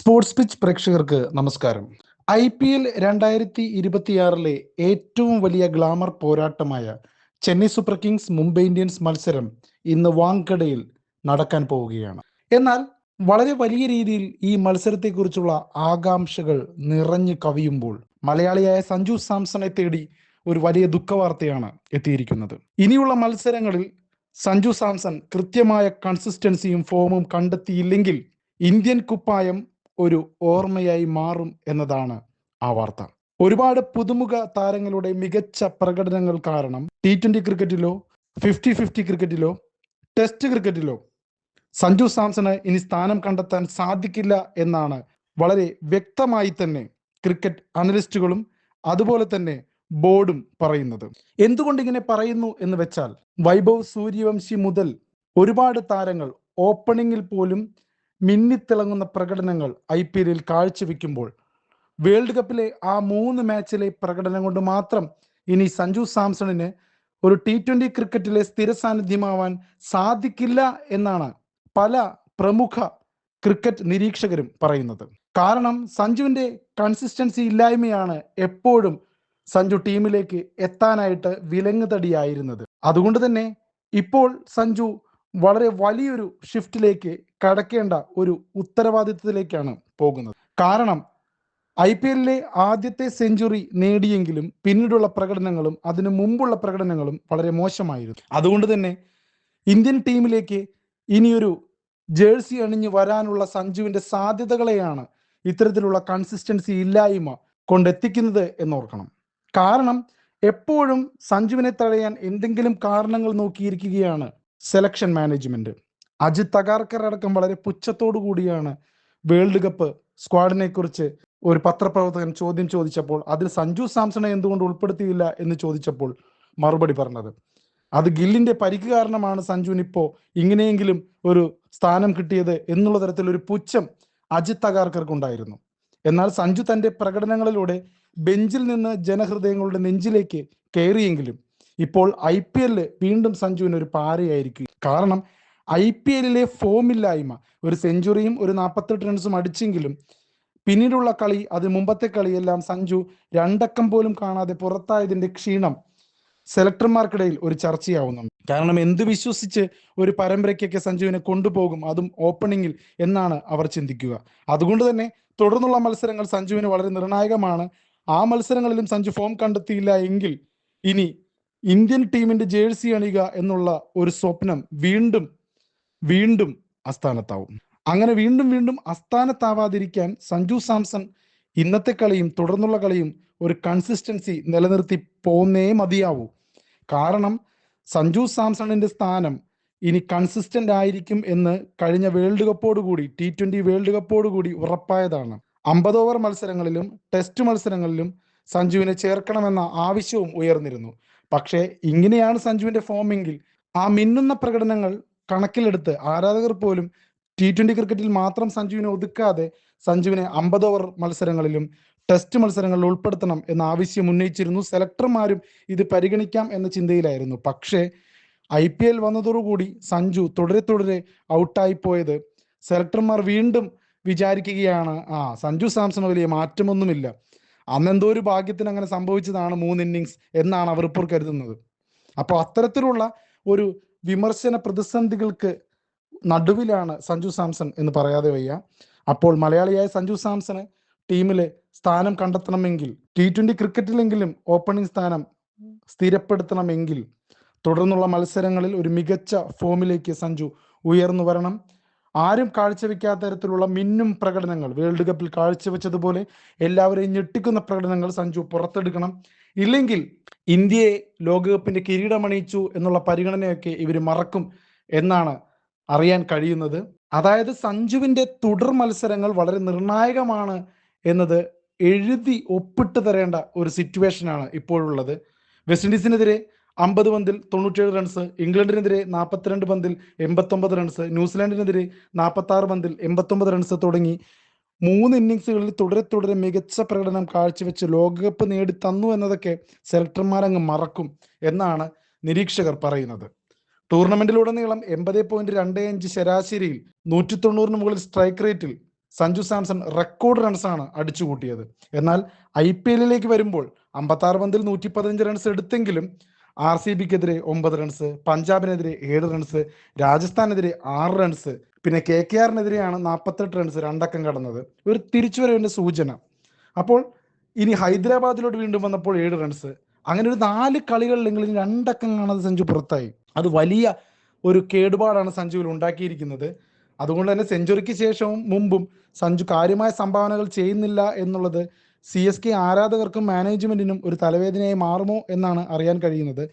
Sports pitch പ്രേക്ഷകർക്ക് നമസ്കാരം. IPL 2026 ഏറ്റവും വലിയ ഗ്ലാമർ പോരാട്ടമായ Chennai Super Kings Mumbai Indians മത്സരം ഇന്ന് വാങ്കഡയിൽ നടക്കാൻ പോവുകയാണ്. എന്നാൽ വളരെ വലിയ രീതിയിൽ ഈ മത്സരത്തെക്കുറിച്ചുള്ള ആകാംക്ഷകൾ നിറഞ്ഞു കവിയുമ്പോൾ മലയാളിയായ സഞ്ജു സാംസണെ തേടി ഒരു വലിയ ദുഃഖവാർത്തയാണ് എത്തിയിരിക്കുന്നത്. ഇനിയുള്ള മത്സരങ്ങളിൽ സഞ്ജു സാംസൺ കൃത്യമായ കൺസിസ്റ്റൻസിയും ഫോമും കണ്ടെത്തിയില്ലെങ്കിൽ ഇന്ത്യൻ കുപ്പായം ഒരു ഓർമ്മയായി മാറും എന്നതാണ് ആ വാർത്ത. ഒരുപാട് പുതുമുഖ താരങ്ങളുടെ മികച്ച പ്രകടനങ്ങൾ കാരണം T20 ക്രിക്കറ്റിലോ 50-50 ക്രിക്കറ്റിലോ ടെസ്റ്റ് ക്രിക്കറ്റിലോ സഞ്ജു സാംസണ് ഇനി സ്ഥാനം കണ്ടെത്താൻ സാധിക്കില്ല എന്നാണ് വളരെ വ്യക്തമായി തന്നെ ക്രിക്കറ്റ് അനലിസ്റ്റുകളും അതുപോലെ തന്നെ ബോർഡും പറയുന്നത്. എന്തുകൊണ്ട് ഇങ്ങനെ പറയുന്നു എന്ന് വെച്ചാൽ വൈഭവ് സൂര്യവംശി മുതൽ ഒരുപാട് താരങ്ങൾ ഓപ്പണിങ്ങിൽ പോലും മിന്നിത്തിളങ്ങുന്ന പ്രകടനങ്ങൾ IPL കാഴ്ചവെക്കുമ്പോൾ വേൾഡ് കപ്പിലെ ആ 3 മാച്ചിലെ പ്രകടനം കൊണ്ട് മാത്രം ഇനി സഞ്ജു സാംസണിന് ഒരു T20 ക്രിക്കറ്റിലെ സ്ഥിര സാന്നിധ്യമാവാൻ സാധിക്കില്ല എന്നാണ് പല പ്രമുഖ ക്രിക്കറ്റ് നിരീക്ഷകരും പറയുന്നത്. കാരണം സഞ്ജുവിൻ്റെ കൺസിസ്റ്റൻസി ഇല്ലായ്മയാണ് എപ്പോഴും സഞ്ജു ടീമിലേക്ക് എത്താനായിട്ട് വിലങ്ങുതടിയായിരുന്നത്. അതുകൊണ്ട് തന്നെ ഇപ്പോൾ സഞ്ജു വളരെ വലിയൊരു ഷിഫ്റ്റിലേക്ക് കടക്കേണ്ട ഒരു ഉത്തരവാദിത്വത്തിലേക്കാണ് പോകുന്നത്. കാരണം IPL ആദ്യത്തെ സെഞ്ചുറി നേടിയെങ്കിലും പിന്നീടുള്ള പ്രകടനങ്ങളും അതിനു മുമ്പുള്ള പ്രകടനങ്ങളും വളരെ മോശമായിരുന്നു. അതുകൊണ്ട് തന്നെ ഇന്ത്യൻ ടീമിലേക്ക് ഇനിയൊരു ജേഴ്സി അണിഞ്ഞു വരാനുള്ള സഞ്ജുവിൻ്റെ സാധ്യതകളെയാണ് ഇത്തരത്തിലുള്ള കൺസിസ്റ്റൻസി ഇല്ലായ്മ കൊണ്ടെത്തിക്കുന്നത് എന്നോർക്കണം. കാരണം എപ്പോഴും സഞ്ജുവിനെ തടയാൻ എന്തെങ്കിലും കാരണങ്ങൾ നോക്കിയിരിക്കുകയാണ് സെലക്ഷൻ മാനേജ്മെന്റ്. അജിത് അഗാർക്കർ അടക്കം വളരെ പുച്ഛത്തോടു കൂടിയാണ് വേൾഡ് കപ്പ് സ്ക്വാഡിനെ കുറിച്ച് ഒരു പത്രപ്രവർത്തകൻ ചോദ്യം ചോദിച്ചപ്പോൾ അതിൽ സഞ്ജു സാംസണെ എന്തുകൊണ്ട് ഉൾപ്പെടുത്തിയില്ല എന്ന് ചോദിച്ചപ്പോൾ മറുപടി പറഞ്ഞത് അത് ഗില്ലിന്റെ പരിക്ക് കാരണമാണ് സഞ്ജുവിന് ഇപ്പോൾ ഇങ്ങനെയെങ്കിലും ഒരു സ്ഥാനം കിട്ടിയത് എന്നുള്ള തരത്തിലൊരു പുച്ഛം അജിത് അഗാർക്കർക്കുണ്ടായിരുന്നു. എന്നാൽ സഞ്ജു തൻ്റെ പ്രകടനങ്ങളിലൂടെ ബെഞ്ചിൽ നിന്ന് ജനഹൃദയങ്ങളുടെ നെഞ്ചിലേക്ക് കയറിയെങ്കിലും ഇപ്പോൾ IPL വീണ്ടും സഞ്ജുവിന് ഒരു പാരയായിരിക്കും. കാരണം IPL ഫോമില്ലായ്മ, ഒരു സെഞ്ചുറിയും ഒരു 48 റൺസും അടിച്ചെങ്കിലും പിന്നീടുള്ള കളി, അത് മുമ്പത്തെ കളിയെല്ലാം സഞ്ജു 2 അക്കം പോലും കാണാതെ പുറത്തായതിൻ്റെ ക്ഷീണം സെലക്ടർമാർക്കിടയിൽ ഒരു ചർച്ചയാവുന്നുണ്ട്. കാരണം എന്ത് വിശ്വസിച്ച് ഒരു പരമ്പരയ്ക്കൊക്കെ സഞ്ജുവിനെ കൊണ്ടുപോകും, അതും ഓപ്പണിങ്ങിൽ എന്നാണ് അവർ ചിന്തിക്കുക. അതുകൊണ്ട് തന്നെ തുടർന്നുള്ള മത്സരങ്ങൾ സഞ്ജുവിന് വളരെ നിർണായകമാണ്. ആ മത്സരങ്ങളിലും സഞ്ജു ഫോം കണ്ടെത്തിയില്ല എങ്കിൽ ഇനി ഇന്ത്യൻ ടീമിന്റെ ജേഴ്സി അണിയുക എന്നുള്ള ഒരു സ്വപ്നം വീണ്ടും വീണ്ടും അസ്ഥാനത്താവും. അങ്ങനെ വീണ്ടും വീണ്ടും അസ്ഥാനത്താവാതിരിക്കാൻ സഞ്ജു സാംസൺ ഇന്നത്തെ കളിയും തുടർന്നുള്ള കളിയും ഒരു കൺസിസ്റ്റൻസി നിലനിർത്തി പോന്നേ മതിയാവൂ. കാരണം സഞ്ജു സാംസണിന്റെ സ്ഥാനം ഇനി കൺസിസ്റ്റന്റ് ആയിരിക്കും എന്ന് കഴിഞ്ഞ വേൾഡ് കപ്പോടുകൂടി T20 വേൾഡ് കപ്പോടുകൂടി ഉറപ്പായതാണ്. 50 ഓവർ മത്സരങ്ങളിലും ടെസ്റ്റ് മത്സരങ്ങളിലും സഞ്ജുവിനെ ചേർക്കണമെന്ന ആവശ്യവും ഉയർന്നിരുന്നു. പക്ഷേ ഇങ്ങനെയാണ് സഞ്ജുവിന്റെ ഫോമെങ്കിൽ ആ മിന്നുന്ന പ്രകടനങ്ങൾ കണക്കിലെടുത്ത് ആരാധകർ പോലും T20 ക്രിക്കറ്റിൽ മാത്രം സഞ്ജുവിനെ ഒതുക്കാതെ സഞ്ജുവിനെ 50 ഓവർ മത്സരങ്ങളിലും ടെസ്റ്റ് മത്സരങ്ങളിൽ ഉൾപ്പെടുത്തണം എന്ന ആവശ്യം ഉന്നയിച്ചിരുന്നു. സെലക്ടർമാരും ഇത് പരിഗണിക്കാം എന്ന ചിന്തയിലായിരുന്നു. പക്ഷേ IPL വന്നതോടുകൂടി സഞ്ജു തുടരെ ഔട്ടായി പോയത് സെലക്ടർമാർ വീണ്ടും വിചാരിക്കുകയാണ് സഞ്ജു സാംസൺ വലിയ മാറ്റമൊന്നുമില്ല, അന്നെന്തോ ഒരു ഭാഗ്യത്തിന് അങ്ങനെ സംഭവിച്ചതാണ് 3 ഇന്നിങ്സ് എന്നാണ് അവർ ഇപ്പോൾ കരുതുന്നത്. അപ്പോൾ അത്തരത്തിലുള്ള ഒരു വിമർശന പ്രതിസന്ധികൾക്ക് നടുവിലാണ് സഞ്ജു സാംസൺ എന്ന് പറയാതെ വയ്യ. അപ്പോൾ മലയാളിയായ സഞ്ജു സാംസണ് ടീമിലെ സ്ഥാനം കണ്ടെത്തണമെങ്കിൽ T20 ക്രിക്കറ്റിലെങ്കിലും ഓപ്പണിംഗ് സ്ഥാനം സ്ഥിരപ്പെടുത്തണമെങ്കിൽ തുടർന്നുള്ള മത്സരങ്ങളിൽ ഒരു മികച്ച ഫോമിലേക്ക് സഞ്ജു ഉയർന്നു വരണം. ആരും കാഴ്ചവെക്കാത്ത തരത്തിലുള്ള മിന്നും പ്രകടനങ്ങൾ വേൾഡ് കപ്പിൽ കാഴ്ചവെച്ചതുപോലെ എല്ലാവരെയും ഞെട്ടിക്കുന്ന പ്രകടനങ്ങൾ സഞ്ജു പുറത്തെടുക്കണം. ഇല്ലെങ്കിൽ ഇന്ത്യയെ ലോകകപ്പിന്റെ കിരീടമണിയിച്ചു എന്നുള്ള പരിഗണനയൊക്കെ ഇവർ മറക്കും എന്നാണ് അറിയാൻ കഴിയുന്നത്. അതായത് സഞ്ജുവിന്റെ തുടർ മത്സരങ്ങൾ വളരെ നിർണായകമാണ് എന്നത് എഴുതി ഒപ്പിട്ട് തരേണ്ട ഒരു സിറ്റുവേഷനാണ് ഇപ്പോഴുള്ളത്. വെസ്റ്റ് ഇൻഡീസിനെതിരെ 50 പന്തിൽ 97 റൺസ്, ഇംഗ്ലണ്ടിനെതിരെ 42 പന്തിൽ 89 റൺസ്, ന്യൂസിലാൻഡിനെതിരെ 46 പന്തിൽ 89 റൺസ് തുടങ്ങി 3 ഇന്നിങ്സുകളിൽ തുടരെ മികച്ച പ്രകടനം കാഴ്ചവെച്ച് ലോകകപ്പ് നേടി തന്നു എന്നതൊക്കെ സെലക്ടർമാരങ്ങ് മറക്കും എന്നാണ് നിരീക്ഷകർ പറയുന്നത്. ടൂർണമെന്റിലുടനീളം 80.25 ശരാശരിയിൽ 190 മുകളിൽ സ്ട്രൈക്ക് റേറ്റിൽ സഞ്ജു സാംസൺ റെക്കോർഡ് റൺസാണ് അടിച്ചുകൂട്ടിയത്. എന്നാൽ IPL വരുമ്പോൾ 56 പന്തിൽ 115 റൺസ് എടുത്തെങ്കിലും RCBക്കെതിരെ 9 റൺസ്, പഞ്ചാബിനെതിരെ 7 റൺസ്, രാജസ്ഥാനെതിരെ 6 റൺസ്, പിന്നെ KKRനെതിരെയാണ് 48 റൺസ്, 2 അക്കം കടന്നത്. ഒരു തിരിച്ചുവരവിന്റെ സൂചന. അപ്പോൾ ഇനി ഹൈദരാബാദിലോട്ട് വീണ്ടും വന്നപ്പോൾ 7 റൺസ്. അങ്ങനെ ഒരു 4 കളികളിലെങ്കിലും 2 അക്കം കാണാതെ സഞ്ജു പുറത്തായി. അത് വലിയ ഒരു കേടുപാടാണ് സഞ്ജുവിൽ ഉണ്ടാക്കിയിരിക്കുന്നത്. അതുകൊണ്ട് തന്നെ സെഞ്ചുറിക്ക് ശേഷവും മുമ്പും സഞ്ജു കാര്യമായ സംഭാവനകൾ ചെയ്യുന്നില്ല എന്നുള്ളത് CSK ആരാധകർക്കും മാനേജ്മെന്റിനും ഒരു തലവേദനയായി മാറുമോ എന്നാണ് അറിയാൻ കഴിയുന്നത്.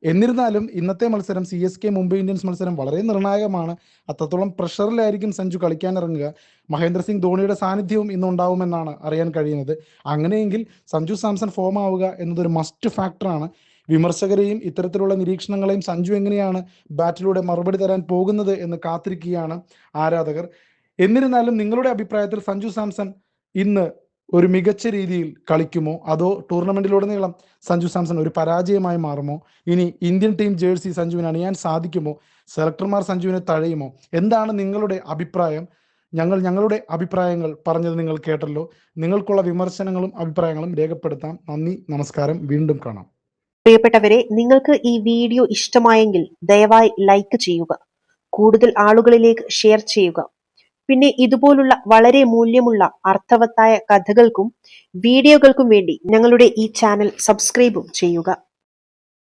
എന്നിരുന്നാലും ഇന്നത്തെ മത്സരം CSK മുംബൈ ഇന്ത്യൻസ് മത്സരം വളരെ നിർണായകമാണ്. അത്രത്തോളം പ്രഷറിലായിരിക്കും സഞ്ജു കളിക്കാനിറങ്ങുക. മഹേന്ദ്ര സിംഗ് ധോണിയുടെ സാന്നിധ്യവും ഇന്ന് ഉണ്ടാവുമെന്നാണ് അറിയാൻ കഴിയുന്നത്. അങ്ങനെയെങ്കിൽ സഞ്ജു സാംസൺ ഫോം ആവുക എന്നതൊരു മസ്റ്റ് ഫാക്ടറാണ്. വിമർശകരെയും ഇത്തരത്തിലുള്ള നിരീക്ഷണങ്ങളെയും സഞ്ജു എങ്ങനെയാണ് ബാറ്റിലൂടെ മറുപടി തരാൻ പോകുന്നത് എന്ന് കാത്തിരിക്കുകയാണ് ആരാധകർ. എന്നിരുന്നാലും നിങ്ങളുടെ അഭിപ്രായത്തിൽ സഞ്ജു സാംസൺ ഇന്ന് ഒരു മികച്ച രീതിയിൽ കളിക്കുമോ, അതോ ടൂർണമെന്റിലുടനീളം സഞ്ജു സാംസൺ ഒരു പരാജയമായി മാറുമോ? ഇനി ഇന്ത്യൻ ടീം ജേഴ്സി സഞ്ജുവിന് അണിയാൻ സാധിക്കുമോ? സെലക്ടർമാർ സഞ്ജുവിനെ തഴയുമോ? എന്താണ് നിങ്ങളുടെ അഭിപ്രായം? ഞങ്ങളുടെ അഭിപ്രായങ്ങൾ പറഞ്ഞത് നിങ്ങൾ കേട്ടല്ലോ. നിങ്ങൾക്കുള്ള വിമർശനങ്ങളും അഭിപ്രായങ്ങളും രേഖപ്പെടുത്താം. നന്ദി, നമസ്കാരം, വീണ്ടും കാണാം. പ്രിയപ്പെട്ടവരെ, നിങ്ങൾക്ക് ഈ വീഡിയോ ഇഷ്ടമായെങ്കിൽ ദയവായി ലൈക്ക് ചെയ്യുക, കൂടുതൽ ആളുകളിലേക്ക് ഷെയർ ചെയ്യുക. പിന്നെ ഇതുപോലുള്ള വളരെ മൂല്യമുള്ള അർത്ഥവത്തായ കഥകൾക്കും വീഡിയോകൾക്കും വേണ്ടി ഞങ്ങളുടെ ഈ ചാനൽ സബ്സ്ക്രൈബും ചെയ്യുക.